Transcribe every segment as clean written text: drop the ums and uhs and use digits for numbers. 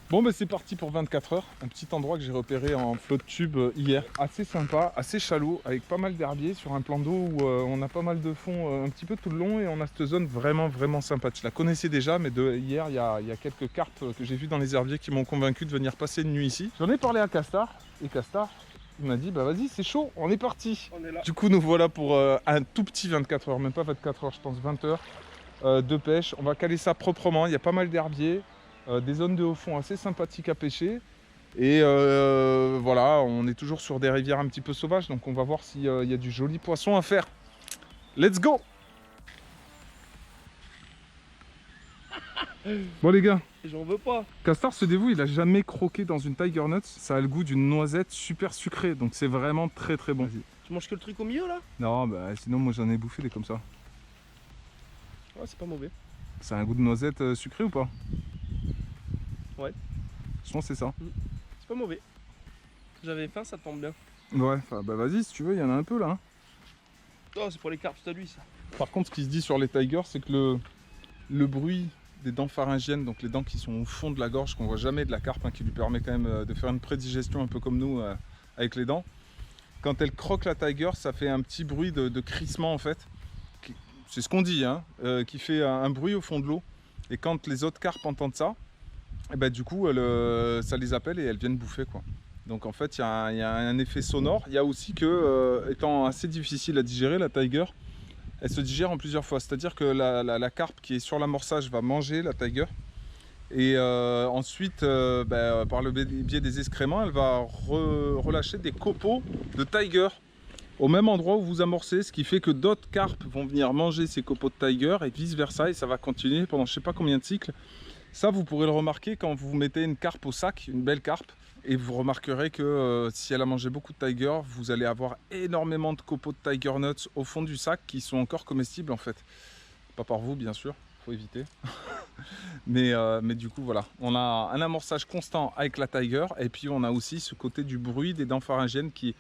Bon bah c'est parti pour 24 heures, un petit endroit que j'ai repéré en flotte tube hier, assez sympa, assez chalot, avec pas mal d'herbiers sur un plan d'eau où on a pas mal de fond un petit peu tout le long et on a cette zone vraiment sympa. Je la connaissais déjà mais hier il y a quelques carpes que j'ai vues dans les herbiers qui m'ont convaincu de venir passer une nuit ici. J'en ai parlé à Castar et Castar il m'a dit bah vas-y c'est chaud, on est parti. On est là. Du coup nous voilà pour un tout petit 24 heures, même pas 24 heures je pense 20 heures de pêche. On va caler ça proprement, il y a pas mal d'herbiers. Des zones de haut fond assez sympathiques à pêcher et voilà, on est toujours sur des rivières un petit peu sauvages donc on va voir s'il y a du joli poisson à faire. Let's go. Bon les gars, J'en veux pas. Castar se dévoue, il a jamais croqué dans une Tiger Nuts, ça a le goût d'une noisette super sucrée donc c'est vraiment très bon. Tu manges que le truc au milieu là? Non bah sinon moi j'en ai bouffé des comme ça. Ouais, c'est pas mauvais. Ça a un goût de noisette sucrée ou pas? Ouais. Je pense que c'est ça. C'est pas mauvais. J'avais faim, ça tombe bien. Ouais, bah vas-y si tu veux, il y en a un peu là. Hein. Oh, c'est pour les carpes, c'est à lui ça. Par contre, ce qui se dit sur les tigers, c'est que le bruit des dents pharyngiennes, donc les dents qui sont au fond de la gorge, qu'on voit jamais de la carpe, hein, qui lui permet quand même de faire une prédigestion un peu comme nous avec les dents. Quand elle croque la tiger, ça fait un petit bruit de crissement en fait. C'est ce qu'on dit, hein, qui fait un bruit au fond de l'eau. Et quand les autres carpes entendent ça, et ben, du coup, ça les appelle et elles viennent bouffer quoi. Donc en fait, il y a un effet sonore. Il y a aussi que, étant assez difficile à digérer, la tiger, elle se digère en plusieurs fois. C'est-à-dire que la carpe qui est sur l'amorçage va manger la tiger. Et ensuite, par le biais des excréments, elle va relâcher des copeaux de tiger au même endroit où vous amorcez. Ce qui fait que d'autres carpes vont venir manger ces copeaux de tiger et vice versa. Et ça va continuer pendant je ne sais pas combien de cycles. Ça, vous pourrez le remarquer quand vous mettez une carpe au sac, une belle carpe. Et vous remarquerez que si elle a mangé beaucoup de tiger, vous allez avoir énormément de copeaux de tiger nuts au fond du sac qui sont encore comestibles en fait. Pas par vous bien sûr, faut éviter. mais du coup voilà, on a un amorçage constant avec la tiger et puis on a aussi ce côté du bruit des dents pharyngiennes qui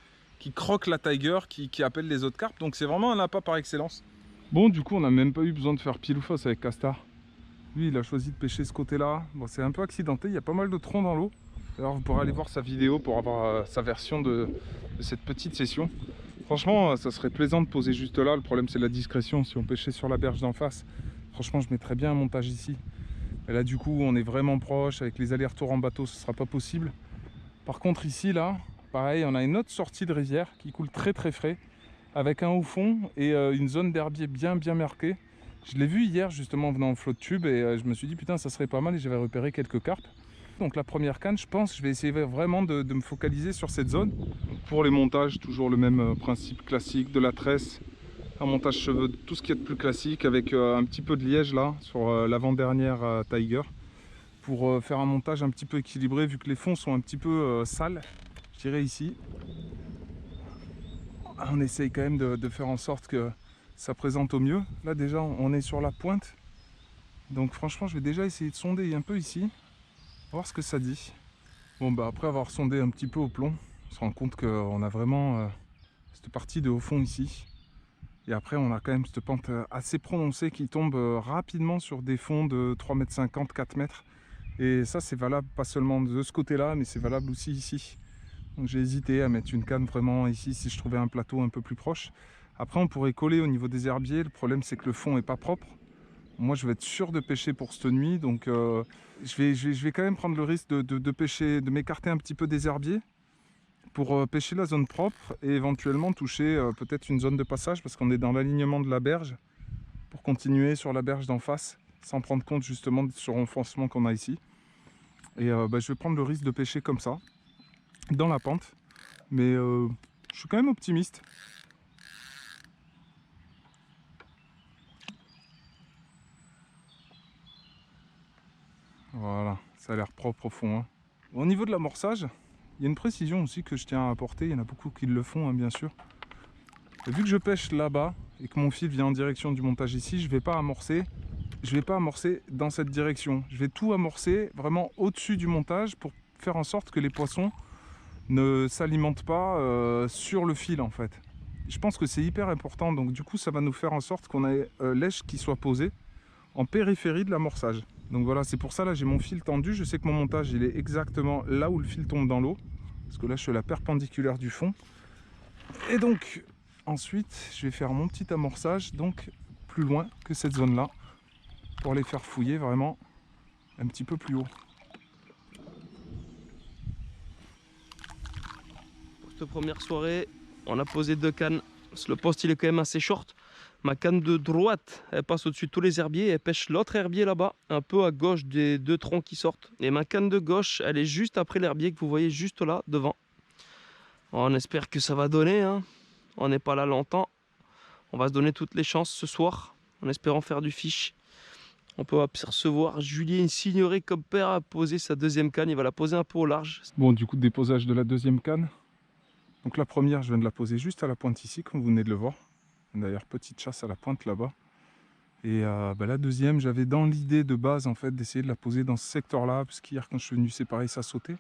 croquent la tiger, qui appellent les autres carpes. Donc c'est vraiment un appât par excellence. Bon du coup on n'a même pas eu besoin de faire pile ou face avec Castar. Lui il a choisi de pêcher ce côté là. Bon c'est un peu accidenté, il y a pas mal de troncs dans l'eau. Alors vous pourrez aller voir sa vidéo pour avoir sa version de cette petite session. Franchement ça serait plaisant de poser juste là, le problème c'est la discrétion. Si on pêchait sur la berge d'en face, franchement je mettrais bien un montage ici. Mais là du coup on est vraiment proche, avec les allers-retours en bateau ce sera pas possible. Par contre ici là, pareil on a une autre sortie de rivière qui coule très frais, avec un haut fond et une zone d'herbier bien marquée. Je l'ai vu hier justement en venant en flotte tube et je me suis dit putain ça serait pas mal et j'avais repéré quelques carpes. Donc la première canne, je pense, je vais essayer vraiment de me focaliser sur cette zone. Pour les montages, toujours le même principe classique de la tresse, un montage cheveux, tout ce qui est de plus classique avec un petit peu de liège là sur l'avant-dernière tiger pour faire un montage un petit peu équilibré vu que les fonds sont un petit peu sales, je dirais ici. On essaye quand même de faire en sorte que ça présente au mieux. Là déjà on est sur la pointe, donc franchement je vais déjà essayer de sonder un peu ici. Voir ce que ça dit. Bon bah après avoir sondé un petit peu au plomb, on se rend compte qu'on a vraiment cette partie de haut fond ici. Et après on a quand même cette pente assez prononcée qui tombe rapidement sur des fonds de 3,50 m, 4 mètres. Et ça c'est valable pas seulement de ce côté là, mais c'est valable aussi ici. Donc j'ai hésité à mettre une canne vraiment ici si je trouvais un plateau un peu plus proche. Après on pourrait coller au niveau des herbiers, le problème c'est que le fond est pas propre. Moi je vais être sûr de pêcher pour cette nuit, donc je vais quand même prendre le risque de pêcher, de m'écarter un petit peu des herbiers pour pêcher la zone propre et éventuellement toucher peut-être une zone de passage parce qu'on est dans l'alignement de la berge pour continuer sur la berge d'en face sans prendre compte justement de ce renfoncement qu'on a ici. Et je vais prendre le risque de pêcher comme ça, dans la pente, mais je suis quand même optimiste. Voilà, ça a l'air propre au fond. Hein. Au niveau de l'amorçage, il y a une précision aussi que je tiens à apporter. Il y en a beaucoup qui le font, hein, bien sûr. Et vu que je pêche là-bas et que mon fil vient en direction du montage ici, je ne vais pas amorcer. Je vais pas amorcer dans cette direction. Je vais tout amorcer vraiment au-dessus du montage pour faire en sorte que les poissons ne s'alimentent pas sur le fil en fait. Je pense que c'est hyper important. Donc du coup, ça va nous faire en sorte qu'on ait l'èche qui soit posée en périphérie de l'amorçage. Donc voilà, c'est pour ça là j'ai mon fil tendu. Je sais que mon montage il est exactement là où le fil tombe dans l'eau. Parce que là je suis à la perpendiculaire du fond. Et donc ensuite je vais faire mon petit amorçage donc plus loin que cette zone là. Pour les faire fouiller vraiment un petit peu plus haut. Pour cette première soirée, on a posé 2 cannes. Le poste il est quand même assez short. Ma canne de droite, elle passe au-dessus de tous les herbiers. Elle pêche l'autre herbier là-bas, un peu à gauche des 2 troncs qui sortent. Et ma canne de gauche, elle est juste après l'herbier que vous voyez juste là, devant. On espère que ça va donner, hein. On n'est pas là longtemps. On va se donner toutes les chances ce soir, en espérant faire du fish. On peut apercevoir Julien Signoret comme père a posé sa 2e canne. Il va la poser un peu au large. Bon, du coup, déposage de la 2e canne. Donc la première, je viens de la poser juste à la pointe ici, comme vous venez de le voir. D'ailleurs, petite chasse à la pointe là-bas. Et la 2e, j'avais dans l'idée de base, en fait, d'essayer de la poser dans ce secteur-là, parce qu'hier, quand je suis venu séparer, ça sautait.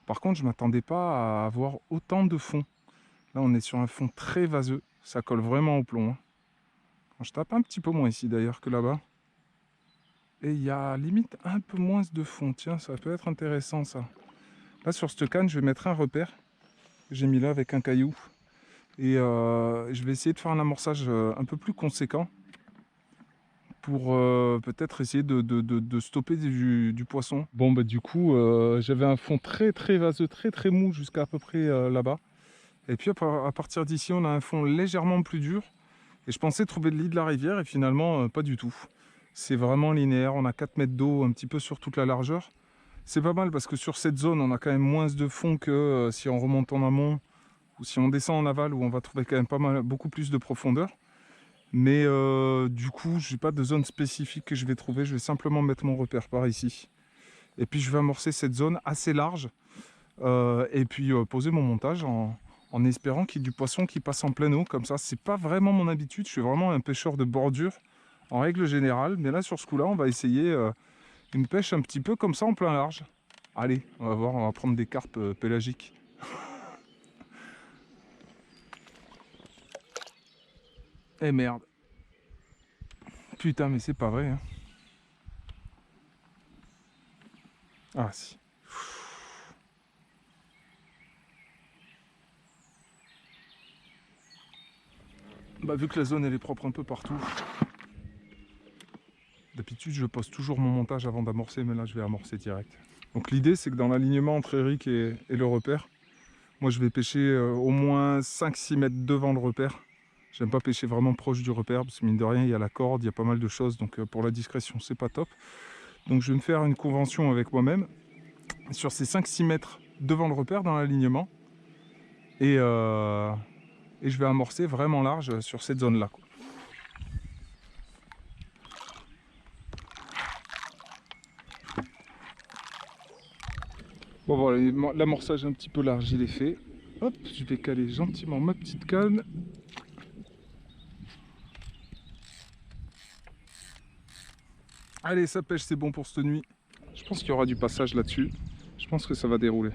Par contre, je ne m'attendais pas à avoir autant de fond. Là, on est sur un fond très vaseux. Ça colle vraiment au plomb, hein. Quand je tape un petit peu moins ici, d'ailleurs, que là-bas. Et il y a limite un peu moins de fond. Tiens, ça peut être intéressant, ça. Là, sur cette canne, je vais mettre un repère que j'ai mis là avec un caillou. Et je vais essayer de faire un amorçage un peu plus conséquent pour peut-être essayer de stopper du poisson. Bon, bah du coup, j'avais un fond très vaseux, très mou jusqu'à à peu près là-bas. Et puis à partir d'ici, on a un fond légèrement plus dur. Et je pensais trouver le lit de la rivière et finalement, pas du tout. C'est vraiment linéaire, on a 4 mètres d'eau un petit peu sur toute la largeur. C'est pas mal parce que sur cette zone, on a quand même moins de fond que si on remonte en amont ou si on descend en aval où on va trouver quand même beaucoup plus de profondeur. Mais du coup, je n'ai pas de zone spécifique que je vais trouver, je vais simplement mettre mon repère par ici. Et puis je vais amorcer cette zone assez large et puis poser mon montage en espérant qu'il y ait du poisson qui passe en pleine eau. Comme ça, c'est pas vraiment mon habitude, je suis vraiment un pêcheur de bordure en règle générale. Mais là, sur ce coup-là, on va essayer une pêche un petit peu comme ça en plein large. Allez, on va voir, on va prendre des carpes pélagiques. Eh merde. Putain, mais c'est pas vrai, hein. Ah si. Bah vu que la zone elle est propre un peu partout. D'habitude je pose toujours mon montage avant d'amorcer, mais là je vais amorcer direct. Donc l'idée c'est que dans l'alignement entre Eric et le repère, moi je vais pêcher au moins 5-6 mètres devant le repère. J'aime pas pêcher vraiment proche du repère, parce que mine de rien il y a la corde, il y a pas mal de choses, donc pour la discrétion c'est pas top. Donc je vais me faire une convention avec moi-même sur ces 5-6 mètres devant le repère dans l'alignement. Et je vais amorcer vraiment large sur cette zone-là. Bon voilà, l'amorçage un petit peu large, il est fait. Hop, je vais caler gentiment ma petite canne. Allez, ça pêche, c'est bon pour cette nuit. Je pense qu'il y aura du passage là-dessus. Je pense que ça va dérouler.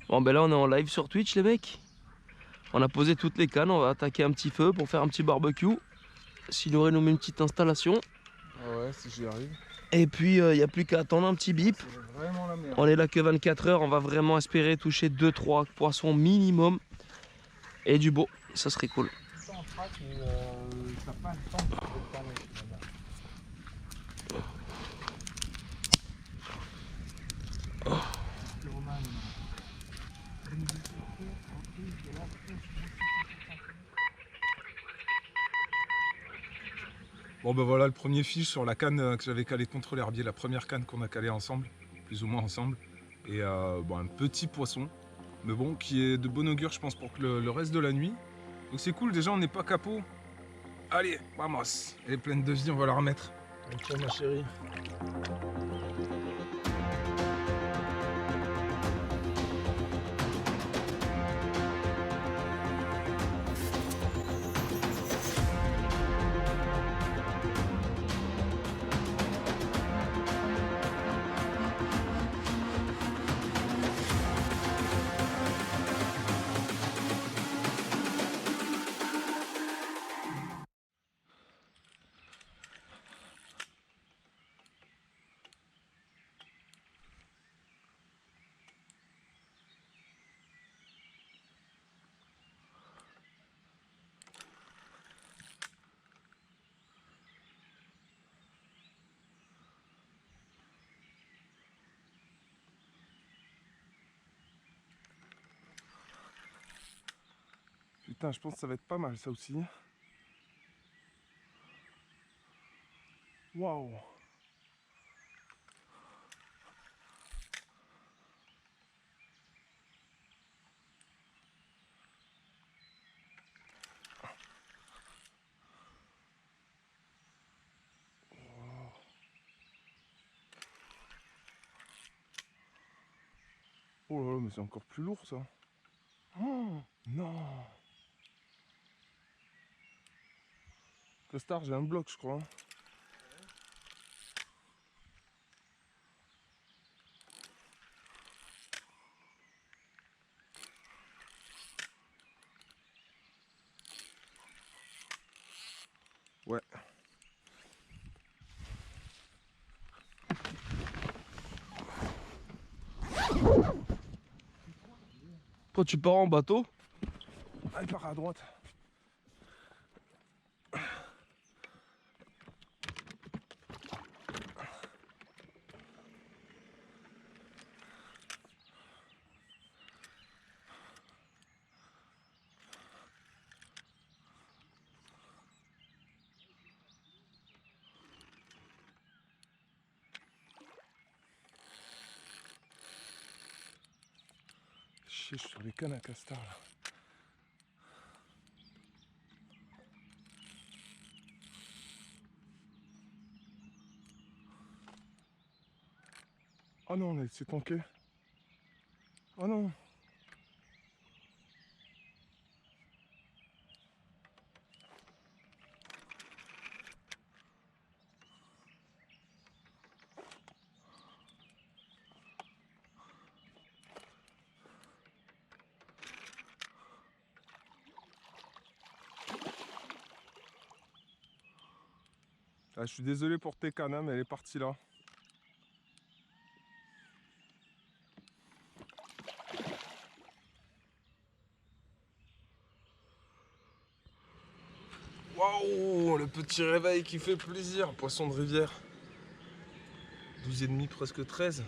Bon ben là on est en live sur Twitch les mecs. On a posé toutes les cannes, on va attaquer un petit feu pour faire un petit barbecue. Signoret nous met une petite installation. Ah ouais, si j'y arrive. Et puis il n'y a plus qu'à attendre un petit bip. Vraiment la merde. On est là que 24 heures, on va vraiment espérer toucher 2-3 poissons minimum. Et du beau, ça serait cool. Ça en traque, mais t'as pas le temps de te permettre. Bon ben voilà le premier fiche sur la canne que j'avais calé contre l'herbier, la première canne qu'on a calée ensemble, plus ou moins ensemble. Et bon, un petit poisson, mais bon, qui est de bon augure je pense pour que le reste de la nuit. Donc c'est cool, déjà on n'est pas capot. Allez, vamos, elle est pleine de vie, on va la remettre. Ok ma chérie. Putain, je pense que ça va être pas mal ça aussi. Waouh. Oh là là, mais c'est encore plus lourd ça. Oh, non. Castar, j'ai un bloc, je crois. Ouais. Quand tu pars en bateau, Ah, il part à droite. Chier, je suis sur les cannes à castar là. Oh non, on a laissé tanker. Oh non. Ah, je suis désolé pour tes cannes, hein, mais elle est partie là. Waouh, le petit réveil qui fait plaisir. Poisson de rivière. 12,5, presque 13.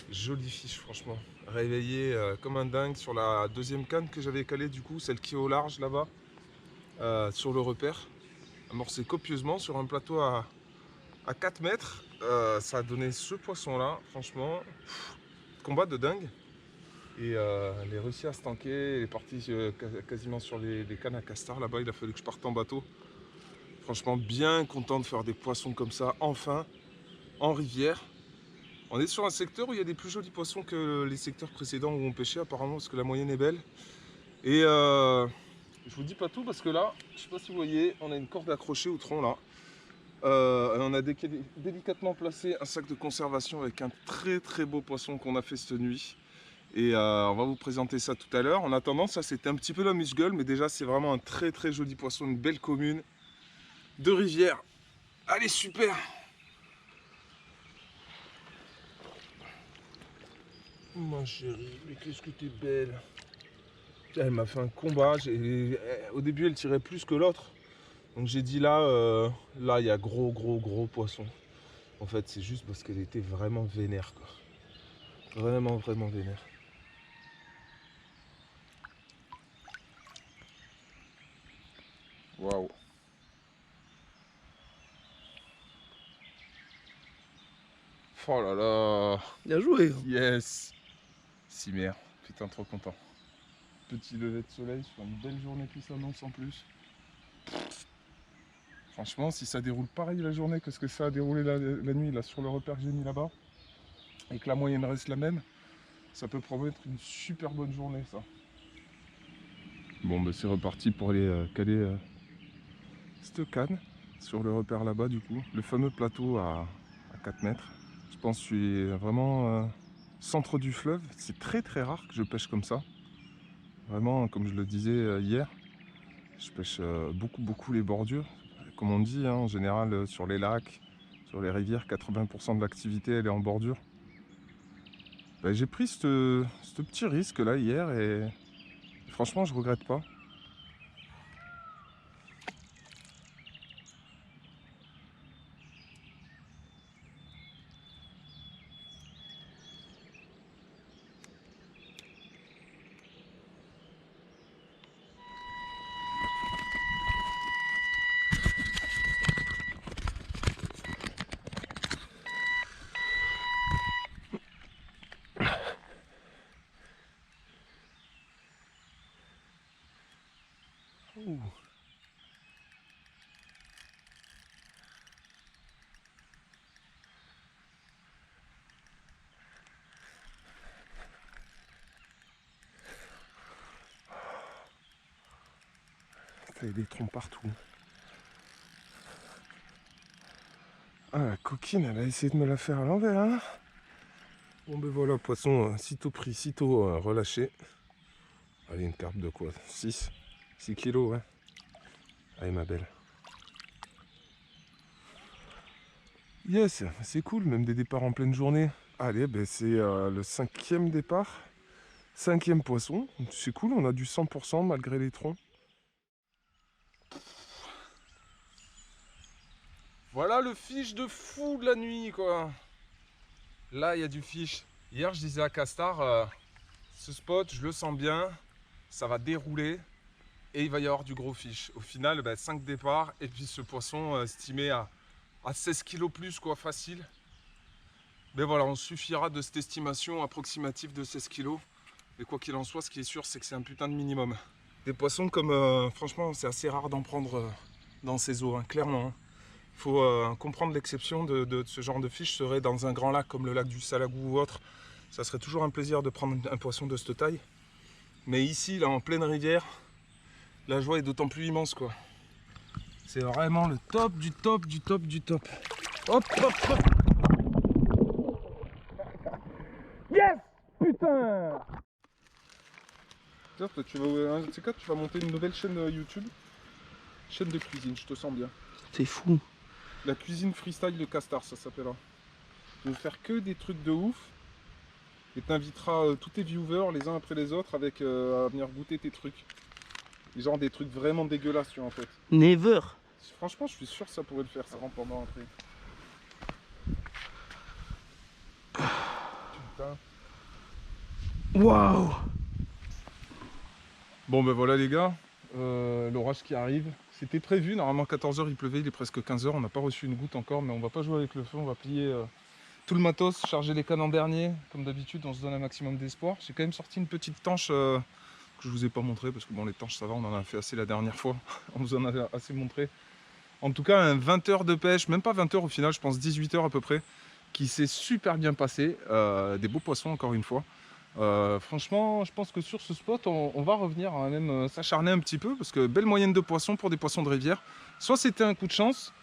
Jolie fiche, franchement. Réveillé comme un dingue sur la deuxième canne que j'avais calée, du coup, celle qui est au large là-bas, sur le repère. Amorcé copieusement sur un plateau à 4 mètres. Ça a donné ce poisson-là, franchement. Combat de dingue. Et elle est réussi à se tanker. Elle est partie quasiment sur les cannes à castar là-bas. Il a fallu que je parte en bateau. Franchement, bien content de faire des poissons comme ça, enfin, en rivière. On est sur un secteur où il y a des plus jolis poissons que les secteurs précédents où on pêchait apparemment, parce que la moyenne est belle. Et je vous dis pas tout parce que là, je sais pas si vous voyez, on a une corde accrochée au tronc là. On a délicatement placé un sac de conservation avec un très très beau poisson qu'on a fait cette nuit. Et on va vous présenter ça tout à l'heure. En attendant, ça c'était un petit peu l'amuse-gueule, mais déjà c'est vraiment un très très joli poisson, une belle commune de rivière. Allez, super! Ma chérie, mais qu'est-ce que t'es belle! Putain, elle m'a fait un combat. Au début, elle tirait plus que l'autre. Donc j'ai dit là, là, il y a gros poisson. En fait, c'est juste parce qu'elle était vraiment vénère, quoi. Vraiment vénère. Waouh! Oh là là! bien joué. Yes! Cimer, putain, trop content. Petit lever de soleil sur une belle journée qui s'annonce en plus. Franchement, si ça déroule pareil la journée que ce que ça a déroulé la nuit là sur le repère que j'ai mis là-bas, et que la moyenne reste la même, ça peut promettre une super bonne journée, ça. Bon, bah c'est reparti pour aller caler cette canne sur le repère là-bas, du coup. Le fameux plateau à 4 mètres. Je pense que je suis vraiment centre du fleuve. C'est très très rare que je pêche comme ça. Vraiment, comme je le disais hier, je pêche beaucoup les bordures. Comme on dit, hein, en général, sur les lacs, sur les rivières, 80% de l'activité, elle est en bordure. Bah, j'ai pris ce petit risque là hier et franchement, je regrette pas. Ouh. Il y a des troncs partout. Ah, la coquine, elle a essayé de me la faire à l'envers, hein. Bon ben voilà, poisson sitôt pris, sitôt relâché. Allez, une carpe de quoi? 6 kilos, ouais. Allez ma belle. Yes, c'est cool, même des départs en pleine journée. Allez, ben c'est le 5e départ. 5e poisson. C'est cool, on a du 100% malgré les troncs. Voilà le fiche de fou de la nuit, quoi. Là, il y a du fiche. Hier, je disais à Castar, ce spot, je le sens bien, ça va dérouler et il va y avoir du gros fiche. Au final, 5 départs et puis ce poisson estimé à 16 kilos plus, quoi, facile. Mais voilà, on suffira de cette estimation approximative de 16 kilos. Mais quoi qu'il en soit, ce qui est sûr, c'est que c'est un putain de minimum. Des poissons comme, franchement, c'est assez rare d'en prendre dans ces eaux, hein, clairement. Hein. Il faut comprendre l'exception de ce genre de fiche serait dans un grand lac comme le lac du Salagou ou autre. Ça serait toujours un plaisir de prendre un poisson de cette taille. Mais ici, là, en pleine rivière, la joie est d'autant plus immense, quoi. C'est vraiment le top du top du top du top. Hop, hop, hop. Yes! Putain! Toi, tu vas monter une nouvelle chaîne YouTube. Chaîne de cuisine, je te sens bien. C'est fou. La cuisine freestyle de Castar, ça s'appellera. Tu veux faire que des trucs de ouf. Et t'inviteras tous tes viewers les uns après les autres avec à venir goûter tes trucs. Genre des trucs vraiment dégueulasses, tu vois, en fait. Never. Franchement, je suis sûr que ça pourrait le faire, ça rentre pendant après. Putain. Waouh. Bon ben voilà les gars, l'orage qui arrive. C'était prévu, normalement 14h il pleuvait, il est presque 15h, on n'a pas reçu une goutte encore, mais on va pas jouer avec le feu, on va plier tout le matos, charger les cannes en dernier. Comme d'habitude, on se donne un maximum d'espoir. J'ai quand même sorti une petite tanche que je vous ai pas montré, parce que bon les tanches ça va, on en a fait assez la dernière fois, on vous en a assez montré. En tout cas un 20 heures de pêche, même pas 20 heures au final, je pense 18 heures à peu près, qui s'est super bien passé, des beaux poissons encore une fois. Franchement, je pense que sur ce spot, on va revenir à même s'acharner un petit peu parce que belle moyenne de poissons pour des poissons de rivière. Soit c'était un coup de chance,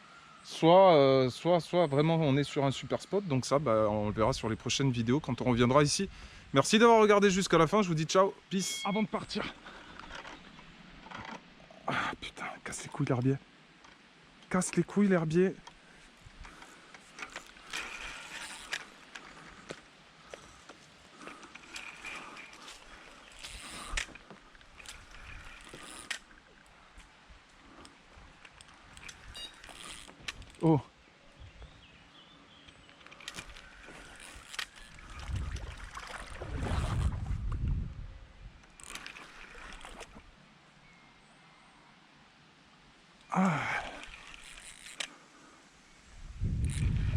soit vraiment on est sur un super spot. Donc ça, on le verra sur les prochaines vidéos quand on reviendra ici. Merci d'avoir regardé jusqu'à la fin. Je vous dis ciao, peace. Avant de partir. Ah putain, casse les couilles l'herbier. Casse les couilles l'herbier. Oh.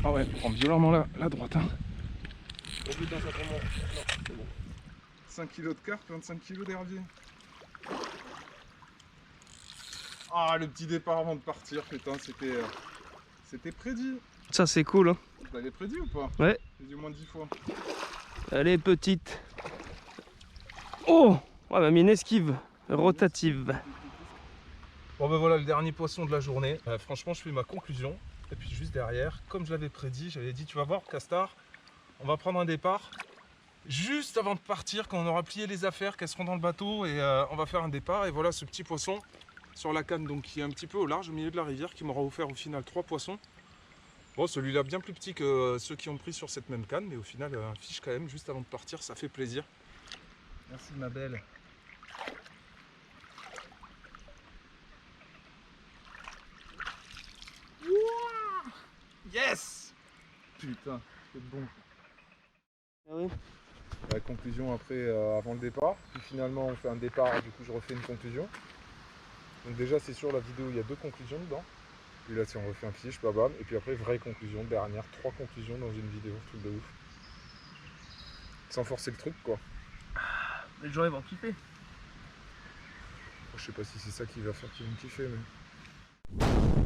Ah ouais, prends violemment la droite. Hein. Oh putain, ça prend non, c'est bon. 5 kg de carpe, 25 kg d'herbier. Ah, le petit départ avant de partir, putain, c'était prédit. Ça c'est cool, hein. Je l'avais prédit ou pas? Ouais. J'ai dit au moins 10 fois. Elle est petite. Oh, ouais, elle m'a mis une esquive rotative. Bon ben voilà le dernier poisson de la journée. Franchement, je fais ma conclusion. Et puis juste derrière, comme je l'avais prédit, j'avais dit tu vas voir Castar, on va prendre un départ. Juste avant de partir, quand on aura plié les affaires, qu'elles seront dans le bateau et on va faire un départ. Et voilà ce petit poisson sur la canne, donc qui est un petit peu au large, au milieu de la rivière, qui m'aura offert au final 3 poissons. Bon, celui-là bien plus petit que ceux qui ont pris sur cette même canne, mais au final un fiche quand même juste avant de partir, ça fait plaisir. Merci ma belle. Yes! Putain, c'est bon. Ah oui. La conclusion après, avant le départ. Puis finalement, on fait un départ, du coup, je refais une conclusion. Donc déjà, c'est sûr, la vidéo, il y a 2 conclusions dedans. Puis là, si on refait un fiche, bam. Et puis après, vraie conclusion, dernière, 3 conclusions dans une vidéo, truc de ouf. Sans forcer le truc, quoi. Les gens ils vont kiffer. je sais pas si c'est ça qui va faire qu'ils vont kiffer. Mais...